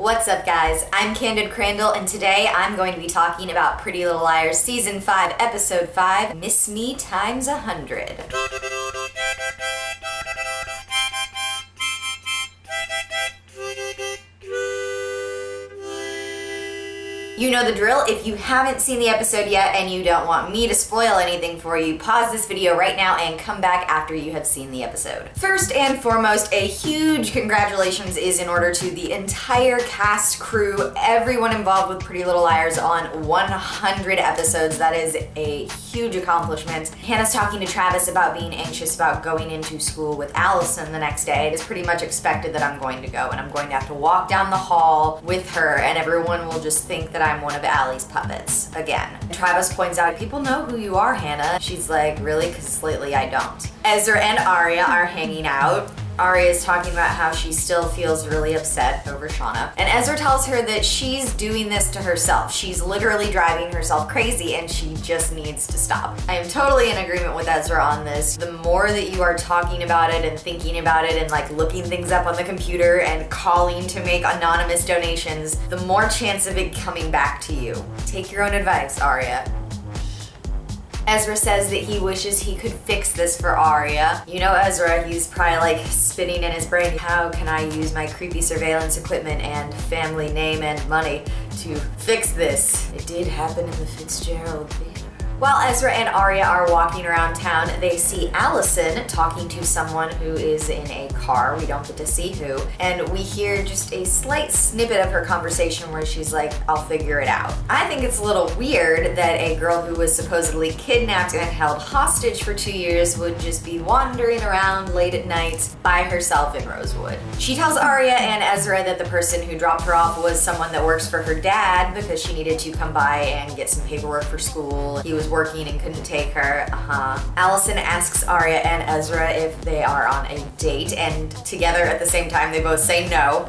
What's up guys, I'm CandidCrandell and today I'm going to be talking about Pretty Little Liars Season 5, Episode 5, Miss Me Times 100. You know the drill. If you haven't seen the episode yet and you don't want me to spoil anything for you, pause this video right now and come back after you have seen the episode. First and foremost, a huge congratulations is in order to the entire cast, crew, everyone involved with Pretty Little Liars on 100 episodes. That is a huge accomplishment. Hannah's talking to Travis about being anxious about going into school with Allison the next day. It is pretty much expected that I'm going to go and I'm going to have to walk down the hall with her and everyone will just think that I'm one of Allie's puppets again. Travis points out, people know who you are, Hannah. She's like, really? Because lately I don't. Ezra and Aria are hanging out. Aria is talking about how she still feels really upset over Shauna. And Ezra tells her that she's doing this to herself. She's literally driving herself crazy and she just needs to stop. I am totally in agreement with Ezra on this. The more that you are talking about it and thinking about it and like looking things up on the computer and calling to make anonymous donations, the more chance of it coming back to you. Take your own advice, Aria. Ezra says that he wishes he could fix this for Aria. You know Ezra, he's probably like spinning in his brain, how can I use my creepy surveillance equipment and family name and money to fix this? It did happen in the Fitzgerald theater. While Ezra and Aria are walking around town, they see Allison talking to someone who is in a car. We don't get to see who. And we hear just a slight snippet of her conversation where she's like, I'll figure it out. I think it's a little weird that a girl who was supposedly kidnapped and held hostage for 2 years would just be wandering around late at night by herself in Rosewood. She tells Aria and Ezra that the person who dropped her off was someone that works for her dad because she needed to come by and get some paperwork for school. He was working and couldn't take her. Allison asks Aria and Ezra if they are on a date, and together at the same time they both say no.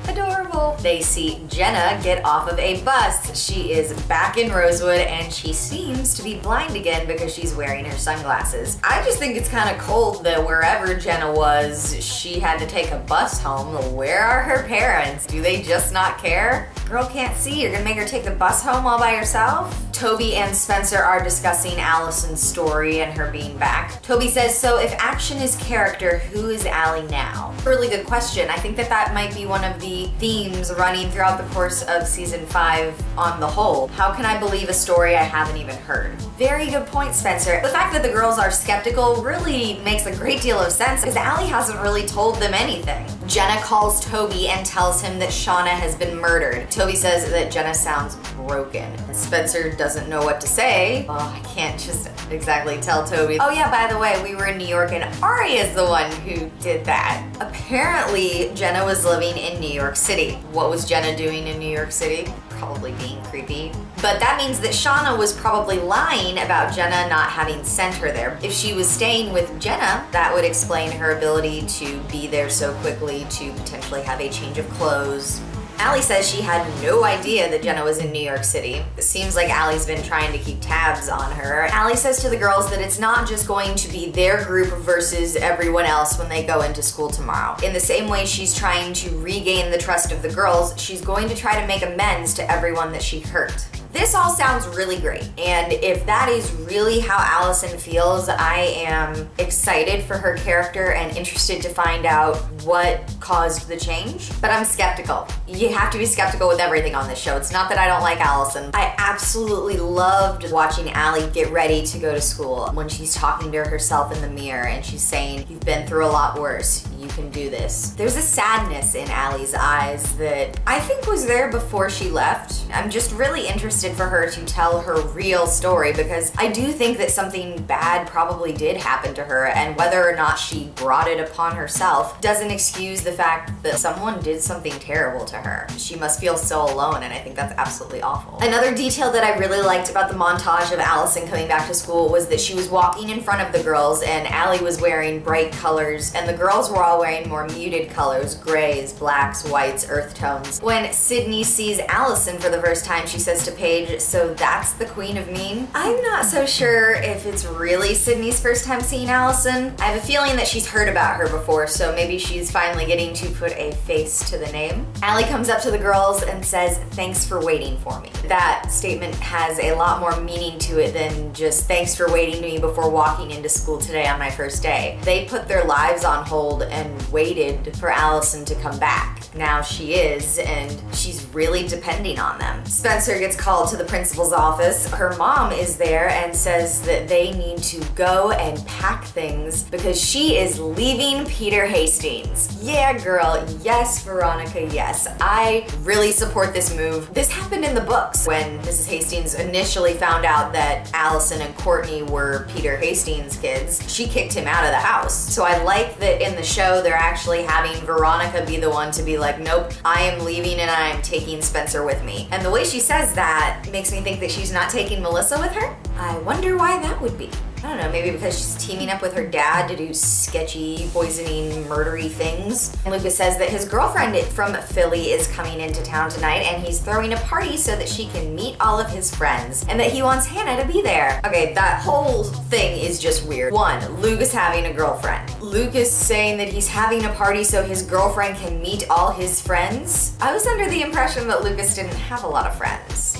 Adorable. They see Jenna get off of a bus. She is back in Rosewood and she seems to be blind again because she's wearing her sunglasses. I just think it's kind of cold that wherever Jenna was, she had to take a bus home. Where are her parents? Do they just not care? Girl can't see, you're gonna make her take the bus home all by herself? Toby and Spencer are discussing Allison's story and her being back. Toby says, so if action is character, who is Allie now? Really good question. I think that that might be one of the themes running throughout the course of season 5 on the whole. How can I believe a story I haven't even heard? Very good point, Spencer. The fact that the girls are skeptical really makes a great deal of sense because Allie hasn't really told them anything. Jenna calls Toby and tells him that Shauna has been murdered. Toby says that Jenna sounds broken. Spencer doesn't know what to say. Oh, I can't just exactly tell Toby. Oh yeah, by the way, we were in New York and Aria's the one who did that. Apparently, Jenna was living in New York City. What was Jenna doing in New York City? Probably being creepy. But that means that Shauna was probably lying about Jenna not having sent her there. If she was staying with Jenna, that would explain her ability to be there so quickly, to potentially have a change of clothes. Allie says she had no idea that Jenna was in New York City. It seems like Allie's been trying to keep tabs on her. Allie says to the girls that it's not just going to be their group versus everyone else when they go into school tomorrow. In the same way she's trying to regain the trust of the girls, she's going to try to make amends to everyone that she hurt. This all sounds really great, and if that is really how Allison feels, I am excited for her character and interested to find out what caused the change, but I'm skeptical. You have to be skeptical with everything on this show. It's not that I don't like Allison. I absolutely loved watching Allie get ready to go to school when she's talking to herself in the mirror and she's saying, you've been through a lot worse, you can do this. There's a sadness in Allie's eyes that I think was there before she left. I'm just really interested for her to tell her real story because I do think that something bad probably did happen to her, and whether or not she brought it upon herself doesn't excuse the fact that someone did something terrible to her. She must feel so alone, and I think that's absolutely awful. Another detail that I really liked about the montage of Allison coming back to school was that she was walking in front of the girls and Allie was wearing bright colors and the girls were all wearing more muted colors, grays, blacks, whites, earth tones. When Sydney sees Allison for the first time, she says to Paige, so that's the Queen of Mean? I'm not so sure if it's really Sydney's first time seeing Allison. I have a feeling that she's heard about her before, so maybe she's she's finally getting to put a face to the name. Allie comes up to the girls and says, "Thanks for waiting for me." That statement has a lot more meaning to it than just "thanks for waiting to me before walking into school today on my first day." They put their lives on hold and waited for Allison to come back. Now she is, and she's really depending on them. Spencer gets called to the principal's office. Her mom is there and says that they need to go and pack things because she is leaving Peter Hastings. Yeah, girl. Yes, Veronica, yes. I really support this move. This happened in the books when Mrs. Hastings initially found out that Allison and Courtney were Peter Hastings' kids. She kicked him out of the house. So I like that in the show they're actually having Veronica be the one to be like, "Nope, I am leaving and I am taking Spencer with me." And the way she says that makes me think that she's not taking Melissa with her. I wonder why that would be. I don't know, maybe because she's teaming up with her dad to do sketchy, poisoning, murdery things. And Lucas says that his girlfriend from Philly is coming into town tonight and he's throwing a party so that she can meet all of his friends and that he wants Hannah to be there. Okay, that whole thing is just weird. One, Lucas having a girlfriend. Lucas saying that he's having a party so his girlfriend can meet all his friends. I was under the impression that Lucas didn't have a lot of friends.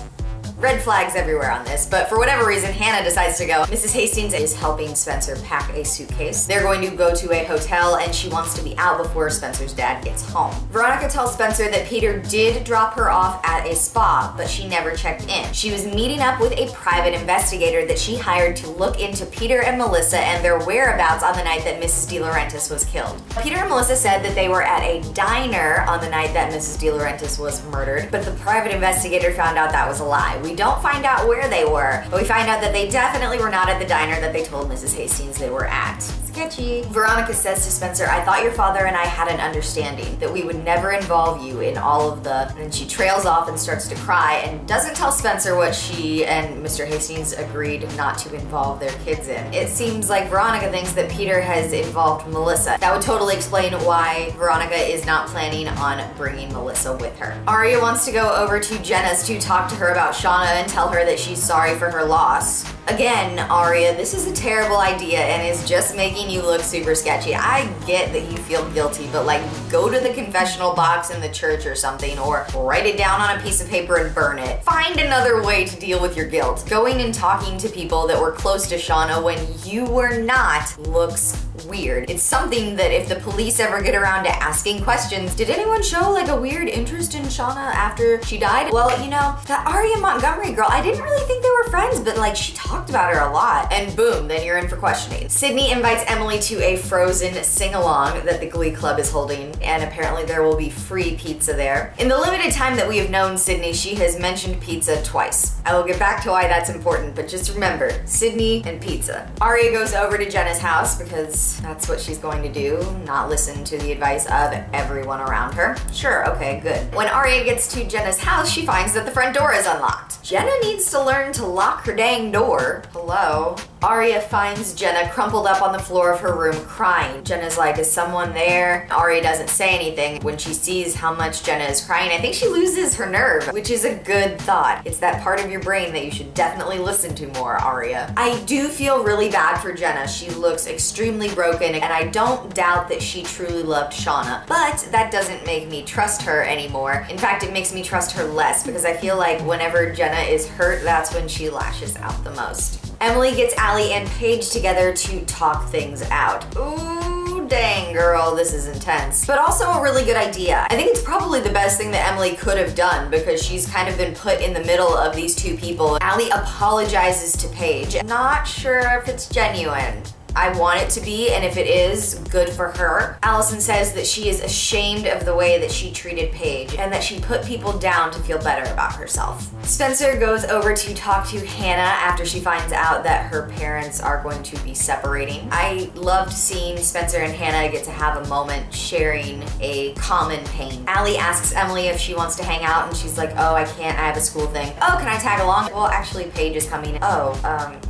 Red flags everywhere on this, but for whatever reason, Hannah decides to go. Mrs. Hastings is helping Spencer pack a suitcase. They're going to go to a hotel and she wants to be out before Spencer's dad gets home. Veronica tells Spencer that Peter did drop her off at a spa, but she never checked in. She was meeting up with a private investigator that she hired to look into Peter and Melissa and their whereabouts on the night that Mrs. De Laurentiis was killed. Peter and Melissa said that they were at a diner on the night that Mrs. De Laurentiis was murdered, but the private investigator found out that was a lie. We don't find out where they were, but we find out that they definitely were not at the diner that they told Mrs. Hastings they were at. Sketchy. Veronica says to Spencer, "I thought your father and I had an understanding that we would never involve you in all of the..." And then she trails off and starts to cry and doesn't tell Spencer what she and Mr. Hastings agreed not to involve their kids in. It seems like Veronica thinks that Peter has involved Melissa. That would totally explain why Veronica is not planning on bringing Melissa with her. Aria wants to go over to Jenna's to talk to her about Shauna and tell her that she's sorry for her loss. Again, Aria, this is a terrible idea and is just making you look super sketchy. I get that you feel guilty, but like, go to the confessional box in the church or something, or write it down on a piece of paper and burn it. Find another way to deal with your guilt. Going and talking to people that were close to Shauna when you were not looks weird. It's something that if the police ever get around to asking questions, did anyone show like a weird interest in Shauna after she died? Well, you know, that Aria Montgomery girl, I didn't really think they were friends, but like she talked about her a lot. And boom, then you're in for questioning. Sydney invites Emily to a Frozen sing-along that the Glee Club is holding, and apparently there will be free pizza there. In the limited time that we have known Sydney, she has mentioned pizza twice. I will get back to why that's important, but just remember, Sydney and pizza. Aria goes over to Jenna's house because that's what she's going to do, not listen to the advice of everyone around her. Sure, okay, good. When Aria gets to Jenna's house, she finds that the front door is unlocked. Jenna needs to learn to lock her dang door. Hello? Aria finds Jenna crumpled up on the floor of her room crying. Jenna's like, "Is someone there?" Aria doesn't say anything. When she sees how much Jenna is crying, I think she loses her nerve, which is a good thought. It's that part of your brain that you should definitely listen to more, Aria. I do feel really bad for Jenna. She looks extremely broken, and I don't doubt that she truly loved Shauna, but that doesn't make me trust her anymore. In fact, it makes me trust her less because I feel like whenever Jenna is hurt, that's when she lashes out the most. Emily gets Allie and Paige together to talk things out. Ooh, dang girl, this is intense. But also a really good idea. I think it's probably the best thing that Emily could have done because she's kind of been put in the middle of these two people. Allie apologizes to Paige. Not sure if it's genuine. I want it to be, and if it is, good for her. Allison says that she is ashamed of the way that she treated Paige and that she put people down to feel better about herself. Spencer goes over to talk to Hannah after she finds out that her parents are going to be separating. I loved seeing Spencer and Hannah get to have a moment sharing a common pain. Allie asks Emily if she wants to hang out, and she's like, "Oh, I can't, I have a school thing." "Oh, can I tag along?" "Well, actually, Paige is coming." "Oh,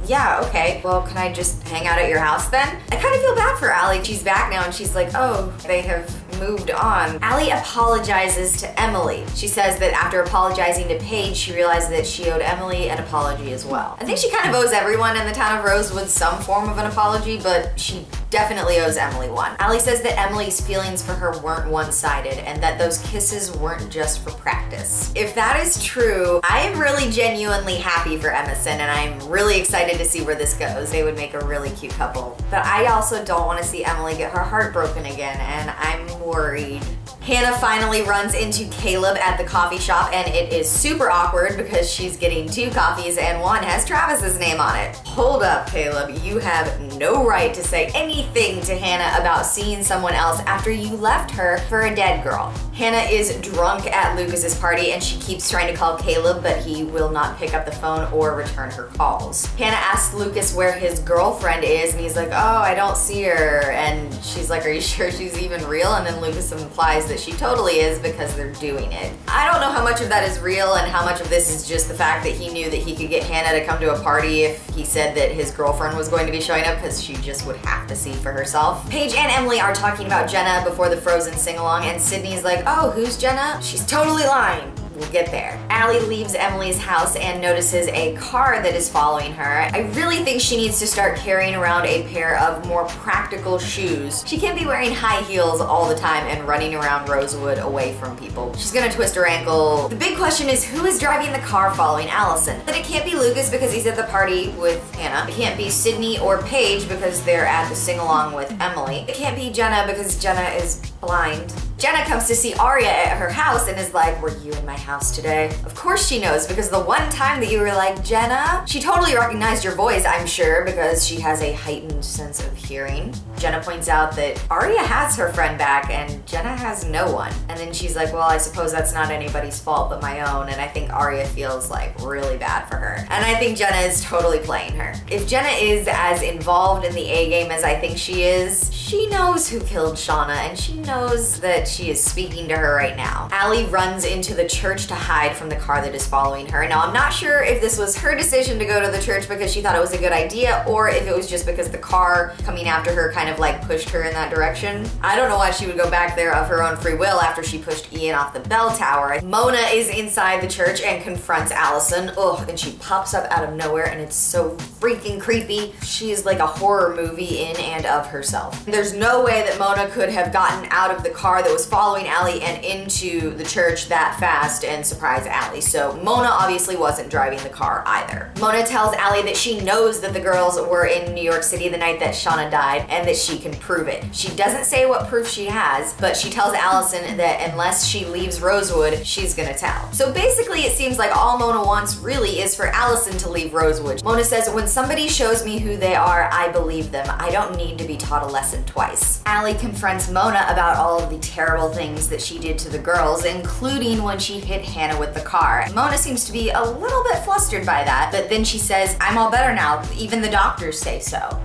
yeah, okay. Well, can I just hang out at your house then?" I kind of feel bad for Allie. She's back now and she's like, "Oh, they have moved on." Allie apologizes to Emily. She says that after apologizing to Paige, she realized that she owed Emily an apology as well. I think she kind of owes everyone in the town of Rosewood some form of an apology, but she definitely owes Emily one. Allie says that Emily's feelings for her weren't one-sided and that those kisses weren't just for practice. If that is true, I am really genuinely happy for Emerson and I'm really excited to see where this goes. They would make a really cute couple. But I also don't want to see Emily get her heart broken again, and I'm worried. Hannah finally runs into Caleb at the coffee shop, and it is super awkward because she's getting 2 coffees and one has Travis's name on it. Hold up, Caleb. You have no right to say anything to Hannah about seeing someone else after you left her for a dead girl. Hannah is drunk at Lucas's party and she keeps trying to call Caleb, but he will not pick up the phone or return her calls. Hannah asks Lucas where his girlfriend is and he's like, oh, I don't see her. And she's like, are you sure she's even real? And then Lucas implies that she totally is because they're doing it. I don't know how much of that is real and how much of this is just the fact that he knew that he could get Hannah to come to a party if he said that his girlfriend was going to be showing up, because she just would have to see for herself. Paige and Emily are talking about Jenna before the Frozen sing-along, and Sydney's like, oh, who's Jenna? She's totally lying. We'll get there. Allie leaves Emily's house and notices a car that is following her. I really think she needs to start carrying around a pair of more practical shoes. She can't be wearing high heels all the time and running around Rosewood away from people. She's gonna twist her ankle. The big question is, who is driving the car following Allison? But it can't be Lucas because he's at the party with Hannah. It can't be Sydney or Paige because they're at the sing-along with Emily. It can't be Jenna because Jenna is blind. Jenna comes to see Arya at her house and is like, were you in my house today? Of course she knows, because the one time that you were like, Jenna, she totally recognized your voice, I'm sure, because she has a heightened sense of hearing. Jenna points out that Arya has her friend back and Jenna has no one. And then she's like, well, I suppose that's not anybody's fault but my own. And I think Arya feels like really bad for her. And I think Jenna is totally playing her. If Jenna is as involved in the A game as I think she is, she knows who killed Shauna and she knows that she is speaking to her right now. Allie runs into the church to hide from the car that is following her. Now, I'm not sure if this was her decision to go to the church because she thought it was a good idea or if it was just because the car coming after her kind of like pushed her in that direction. I don't know why she would go back there of her own free will after she pushed Ian off the bell tower. Mona is inside the church and confronts Allison. Ugh, and she pops up out of nowhere and it's so freaking creepy. She is like a horror movie in and of herself. There's no way that Mona could have gotten out of the car that was following Allie and into the church that fast and surprise Allie. So Mona obviously wasn't driving the car either. Mona tells Allie that she knows that the girls were in New York City the night that Shauna died and that she can prove it. She doesn't say what proof she has, but she tells Allison that unless she leaves Rosewood, she's gonna tell. So basically it seems like all Mona wants really is for Allison to leave Rosewood. Mona says, when somebody shows me who they are, I believe them. I don't need to be taught a lesson twice. Allie confronts Mona about all of the terrible things that she did to the girls, including when she hit Hannah with the car. Mona seems to be a little bit flustered by that, but then she says, I'm all better now. Even the doctors say so.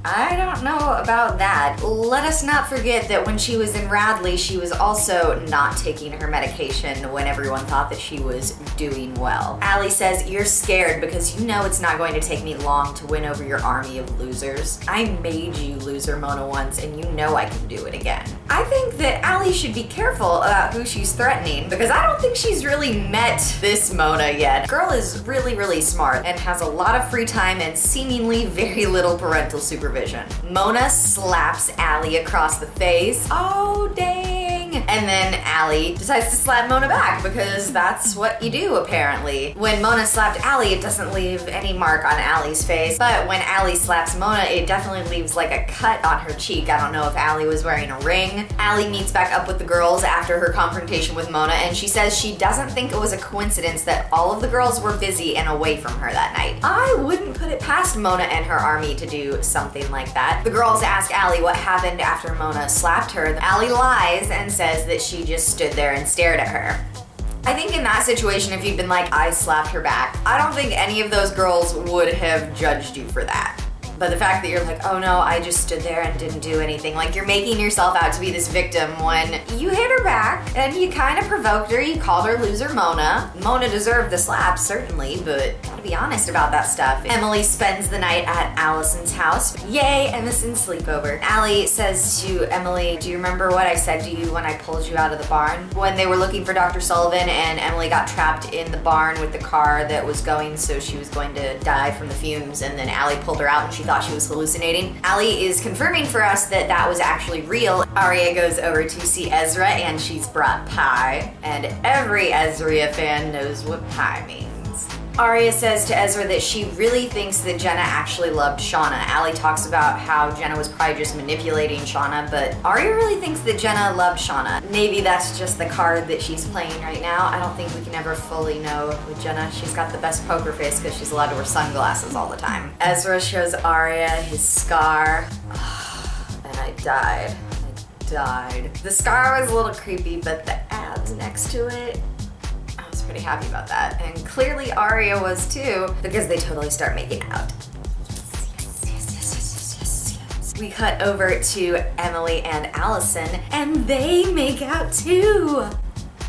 I don't know about that. Let us not forget that when she was in Radley, she was also not taking her medication when everyone thought that she was doing well. Allie says, you're scared because you know it's not going to take me long to win over your army of losers. I made you loser, Mona, once, and you know I can do it again. I think that Allie should be careful about who she's threatening because I don't think she's really met this Mona yet. Girl is really, really smart and has a lot of free time and seemingly very little parental supervision. Mona slaps Allie across the face. Oh, dang. And then Allie decides to slap Mona back because that's what you do, apparently. When Mona slapped Allie, it doesn't leave any mark on Allie's face, but when Allie slaps Mona, it definitely leaves like a cut on her cheek. I don't know if Allie was wearing a ring. Allie meets back up with the girls after her confrontation with Mona, and she says she doesn't think it was a coincidence that all of the girls were busy and away from her that night. I wouldn't put it past Mona and her army to do something like that. The girls ask Allie what happened after Mona slapped her. Allie lies and says that she just stood there and stared at her. I think in that situation, if you'd been like, I slapped her back, I don't think any of those girls would have judged you for that. But the fact that you're like, oh no, I just stood there and didn't do anything. Like you're making yourself out to be this victim when you hit her back and you kind of provoked her. You called her loser Mona. Mona deserved the slap, certainly, but gotta be honest about that stuff. Emily spends the night at Allison's house. Yay, Emerson's sleepover. Allie says to Emily, do you remember what I said to you when I pulled you out of the barn? When they were looking for Dr. Sullivan and Emily got trapped in the barn with the car that was going, so she was going to die from the fumes, and then Allie pulled her out and she thought she was hallucinating. Allie is confirming for us that that was actually real. Arya goes over to see Ezra and she's brought pie. And every Ezra fan knows what pie means. Arya says to Ezra that she really thinks that Jenna actually loved Shauna. Allie talks about how Jenna was probably just manipulating Shauna, but Arya really thinks that Jenna loved Shauna. Maybe that's just the card that she's playing right now. I don't think we can ever fully know with Jenna. She's got the best poker face because she's allowed to wear sunglasses all the time. Ezra shows Arya his scar, and I died. The scar was a little creepy, but the abs next to it, pretty happy about that. And clearly Arya was too, because they totally start making out. Yes. We cut over to Emily and Allison, and they make out too.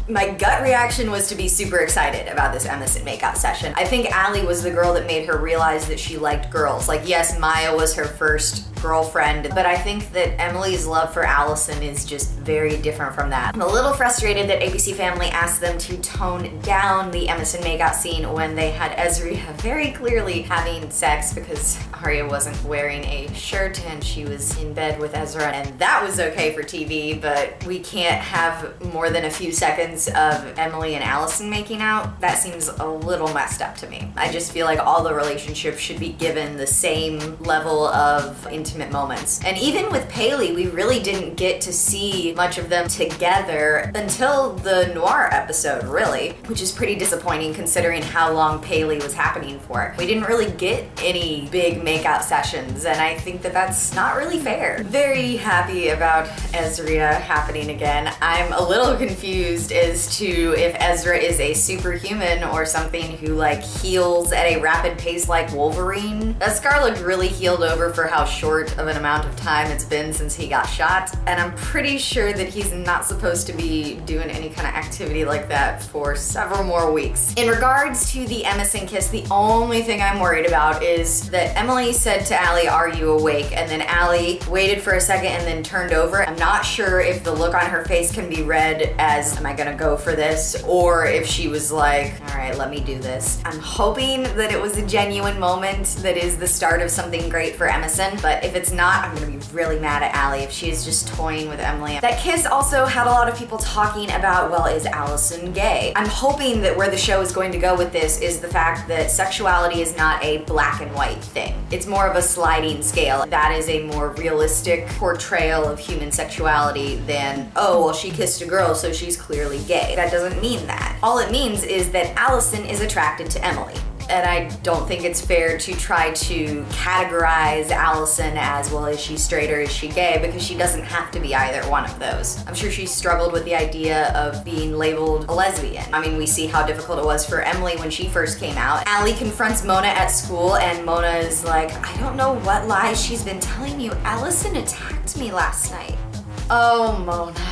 My gut reaction was to be super excited about this Emerson makeout session. I think Allie was the girl that made her realize that she liked girls. Like, yes, Maya was her first girlfriend, but I think that Emily's love for Allison is just very different from that. I'm a little frustrated that ABC Family asked them to tone down the Emerson makeout scene when they had Ezra very clearly having sex because Arya wasn't wearing a shirt and she was in bed with Ezra, and that was okay for TV, but we can't have more than a few seconds of Emily and Allison making out. That seems a little messed up to me. I just feel like all the relationships should be given the same level of intimate moments. And even with Paley, we really didn't get to see much of them together until the Noir episode, really, which is pretty disappointing considering how long Paley was happening for. We didn't really get any big makeout sessions, and I think that that's not really fair. Very happy about Ezra happening again. I'm a little confused as to if Ezra is a superhuman or something who like heals at a rapid pace like Wolverine. That scar looked really healed over for how short of an amount of time it's been since he got shot, and I'm pretty sure that he's not supposed to be doing any kind of activity like that for several more weeks. In regards to the Emerson kiss, the only thing I'm worried about is that Emily said to Allie, "Are you awake?" and then Allie waited for a second and then turned over. I'm not sure if the look on her face can be read as, am I gonna go for this, or if she was like, all right, let me do this. I'm hoping that it was a genuine moment that is the start of something great for Emerson, but if it's not, I'm gonna be really mad at Allie if she is just toying with Emily. That kiss also had a lot of people talking about, well, is Allison gay? I'm hoping that where the show is going to go with this is the fact that sexuality is not a black and white thing. It's more of a sliding scale. That is a more realistic portrayal of human sexuality than, oh, well, she kissed a girl, so she's clearly gay. That doesn't mean that. All it means is that Allison is attracted to Emily. And I don't think it's fair to try to categorize Allison as, well, is she straight or is she gay? Because she doesn't have to be either one of those. I'm sure she struggled with the idea of being labeled a lesbian. I mean, we see how difficult it was for Emily when she first came out. Allie confronts Mona at school and Mona is like, I don't know what lies she's been telling you. Allison attacked me last night. Oh, Mona.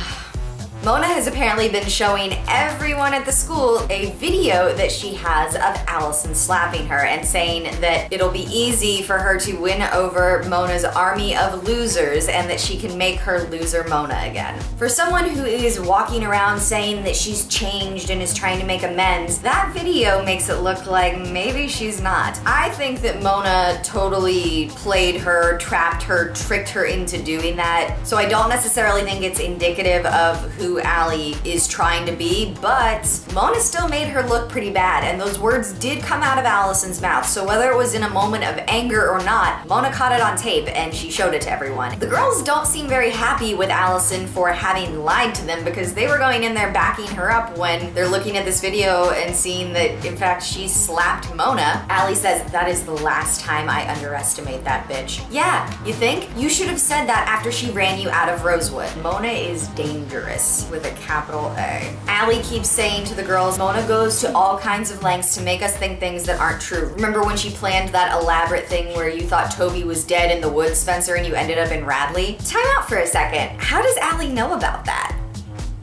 Mona has apparently been showing everyone at the school a video that she has of Allison slapping her and saying that it'll be easy for her to win over Mona's army of losers and that she can make her loser Mona again. For someone who is walking around saying that she's changed and is trying to make amends, that video makes it look like maybe she's not. I think that Mona totally played her, trapped her, tricked her into doing that, so I don't necessarily think it's indicative of who Allie is trying to be, but Mona still made her look pretty bad, and those words did come out of Allison's mouth, so whether it was in a moment of anger or not, Mona caught it on tape and she showed it to everyone. The girls don't seem very happy with Allison for having lied to them because they were going in there backing her up when they're looking at this video and seeing that in fact she slapped Mona. Allie says, that is the last time I underestimate that bitch. Yeah, you think? You should have said that after she ran you out of Rosewood. Mona is dangerous. With a capital A. Allie keeps saying to the girls, Mona goes to all kinds of lengths to make us think things that aren't true. Remember when she planned that elaborate thing where you thought Toby was dead in the woods, Spencer, and you ended up in Radley? Time out for a second. How does Allie know about that?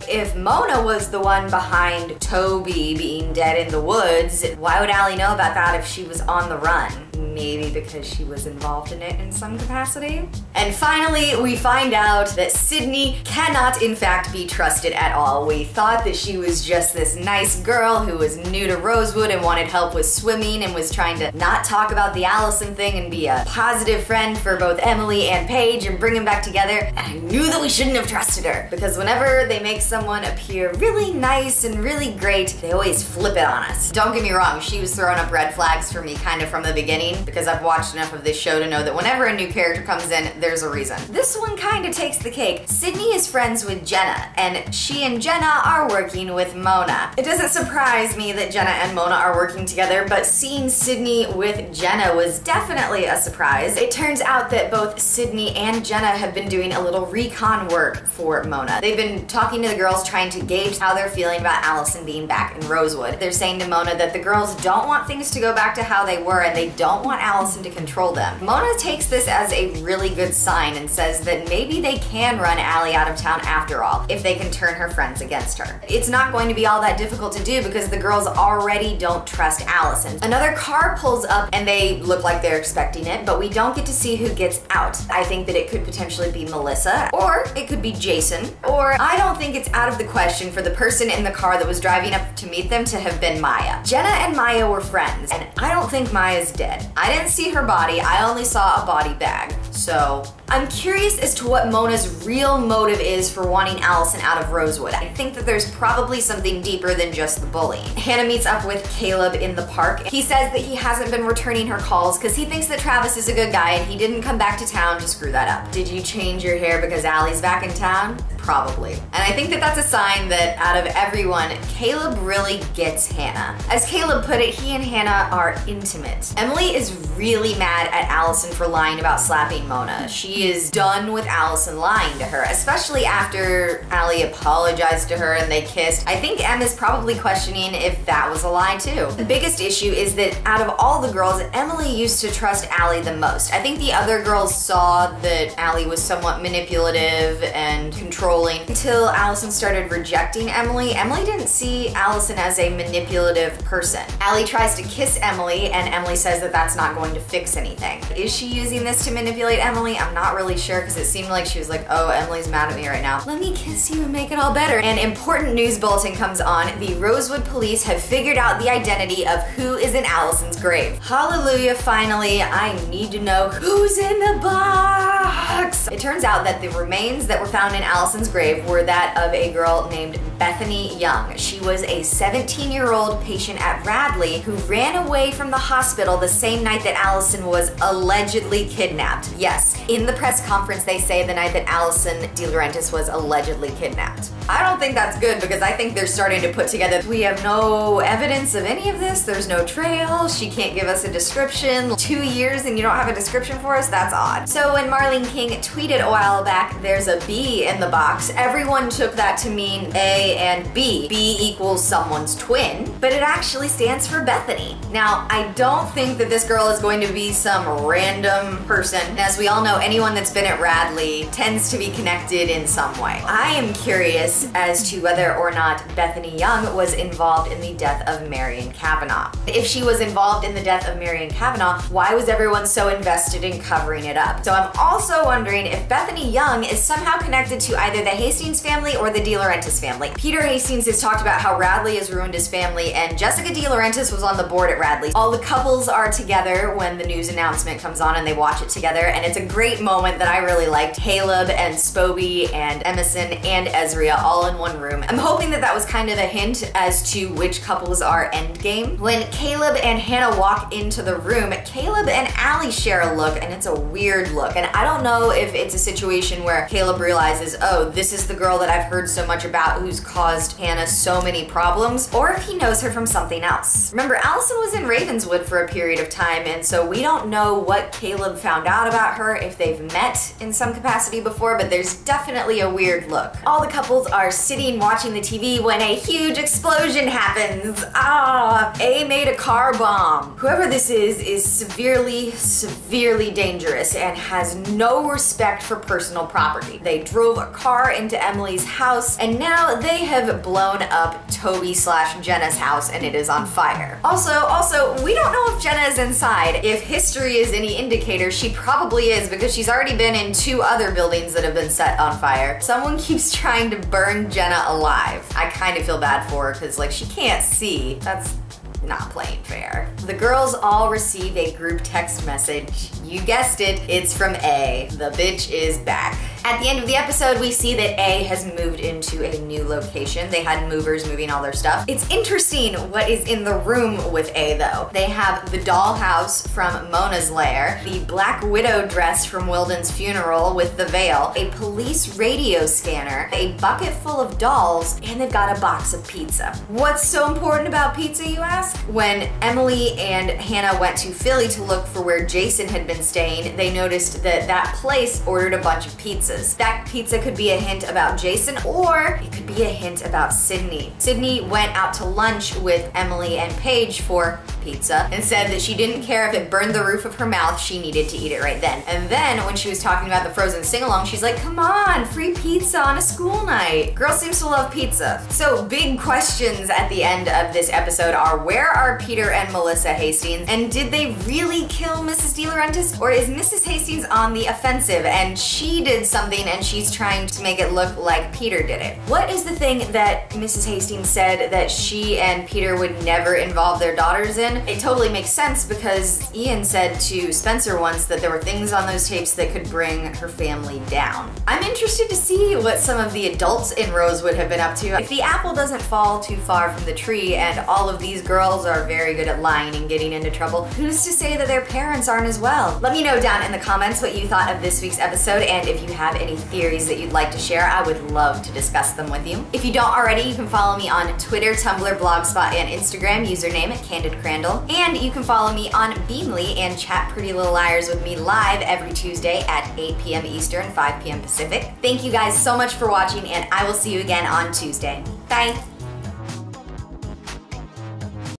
If Mona was the one behind Toby being dead in the woods, why would Allie know about that if she was on the run? maybe because she was involved in it in some capacity. And finally, we find out that Sydney cannot in fact be trusted at all. We thought that she was just this nice girl who was new to Rosewood and wanted help with swimming and was trying to not talk about the Allison thing and be a positive friend for both Emily and Paige and bring them back together. And I knew that we shouldn't have trusted her, because whenever they make someone appear really nice and really great, they always flip it on us. Don't get me wrong, she was throwing up red flags for me kind of from the beginning, because I've watched enough of this show to know that whenever a new character comes in, there's a reason. This one kind of takes the cake. Sydney is friends with Jenna, and she and Jenna are working with Mona. It doesn't surprise me that Jenna and Mona are working together, but seeing Sydney with Jenna was definitely a surprise. It turns out that both Sydney and Jenna have been doing a little recon work for Mona. They've been talking to the girls, trying to gauge how they're feeling about Allison being back in Rosewood. They're saying to Mona that the girls don't want things to go back to how they were and they don't want Allison to control them. Mona takes this as a really good sign and says that maybe they can run Allie out of town after all, if they can turn her friends against her. It's not going to be all that difficult to do because the girls already don't trust Allison. Another car pulls up and they look like they're expecting it, but we don't get to see who gets out. I think that it could potentially be Melissa, or it could be Jason, or I don't think it's out of the question for the person in the car that was driving up to meet them to have been Maya. Jenna and Maya were friends, and I don't think Maya's dead. I didn't see her body, I only saw a body bag. So I'm curious as to what Mona's real motive is for wanting Allison out of Rosewood. I think that there's probably something deeper than just the bullying. Hannah meets up with Caleb in the park. He says that he hasn't been returning her calls because he thinks that Travis is a good guy and he didn't come back to town to screw that up. Did you change your hair because Allie's back in town? Probably. And I think that that's a sign that out of everyone, Caleb really gets Hannah. As Caleb put it, he and Hannah are intimate. Emily is really mad at Allison for lying about slapping Mona. She is done with Allison lying to her, especially after Allie apologized to her and they kissed. I think Em is probably questioning if that was a lie too. The biggest issue is that out of all the girls, Emily used to trust Allie the most. I think the other girls saw that Allie was somewhat manipulative and controlling until Allison started rejecting Emily. Emily didn't see Allison as a manipulative person. Allie tries to kiss Emily and Emily says that that's not going to fix anything. Is she using this to manipulate Emily? I'm not really sure because it seemed like she was like, oh, Emily's mad at me right now. Let me kiss you and make it all better. An important news bulletin comes on. The Rosewood police have figured out the identity of who is in Allison's grave. Hallelujah, finally. I need to know who's in the box. It turns out that the remains that were found in Allison's grave were that of a girl named Bethany Young. She was a 17-year-old patient at Radley who ran away from the hospital the same night that Allison was allegedly kidnapped. Yes, in the press conference they say the night that Allison DeLaurentis was allegedly kidnapped. I don't think that's good because I think they're starting to put together, we have no evidence of any of this, there's no trail, she can't give us a description. 2 years and you don't have a description for us? That's odd. So when Marlene King tweeted a while back, there's a B in the box, everyone took that to mean A and B. B equals someone's twin, but it actually stands for Bethany. Now, I don't think that this girl is going to be some random person. As we all know, anyone that's been at Radley tends to be connected in some way. I am curious as to whether or not Bethany Young was involved in the death of Marion Kavanaugh. If she was involved in the death of Marion Kavanaugh, why was everyone so invested in covering it up? So I'm also wondering if Bethany Young is somehow connected to either the Hastings family or the DeLaurentis family. Peter Hastings has talked about how Radley has ruined his family, and Jessica DeLaurentis was on the board at Radley. All the couples are together when the news announcement comes on and they watch it together, and it's a great moment that I really liked. Caleb and Spoby and Emerson and Ezria all in one room. I'm hoping that that was kind of a hint as to which couples are endgame. When Caleb and Hannah walk into the room, Caleb and Allie share a look, and it's a weird look. And I don't know if it's a situation where Caleb realizes, oh, this is the girl that I've heard so much about who's caused Hannah so many problems, or if he knows her from something else. Remember, Allison was in Ravenswood for a period of time, and so we don't know what Caleb found out about her, if they've met in some capacity before, but there's definitely a weird look. All the couples are sitting watching the TV when a huge explosion happens. A made a car bomb. Whoever this is severely, severely dangerous and has no respect for personal property. They drove a car into Emily's house, and now they they have blown up Toby/Jenna's house and it is on fire. Also, we don't know if Jenna is inside. If history is any indicator, she probably is because she's already been in 2 other buildings that have been set on fire. Someone keeps trying to burn Jenna alive. I kind of feel bad for her because like she can't see. That's not playing fair. The girls all receive a group text message. You guessed it, it's from A. The bitch is back. At the end of the episode, we see that A has moved into a new location. They had movers moving all their stuff. It's interesting what is in the room with A though. They have the dollhouse from Mona's lair, the Black Widow dress from Wilden's funeral with the veil, a police radio scanner, a bucket full of dolls, and they've got a box of pizza. What's so important about pizza, you ask? When Emily and Hannah went to Philly to look for where Jason had been staying, they noticed that that place ordered a bunch of pizzas. That pizza could be a hint about Jason, or it could be a hint about Sydney. Sydney went out to lunch with Emily and Paige for pizza and said that she didn't care if it burned the roof of her mouth, she needed to eat it right then. And then when she was talking about the Frozen sing-along, she's like, come on, free pizza on a school night. Girl seems to love pizza. So big questions at the end of this episode are, where are Peter and Melissa Hastings? And did they really kill Mrs. De Laurentiis? Or is Mrs. Hastings on the offensive and she did something and she's trying to make it look like Peter did it? What is the thing that Mrs. Hastings said that she and Peter would never involve their daughters in? It totally makes sense because Ian said to Spencer once that there were things on those tapes that could bring her family down. I'm interested to see what some of the adults in Rosewood have been up to. If the apple doesn't fall too far from the tree and all of these girls are very good at lying and getting into trouble, who's to say that their parents aren't as well? Let me know down in the comments what you thought of this week's episode, and if you have any theories that you'd like to share, I would love to discuss them with you. If you don't already, you can follow me on Twitter, Tumblr, Blogspot, and Instagram, username at CandidCrandell. And you can follow me on Beamly and chat Pretty Little Liars with me live every Tuesday at 8 p.m. Eastern, 5 p.m. Pacific. Thank you guys so much for watching, and I will see you again on Tuesday. Bye!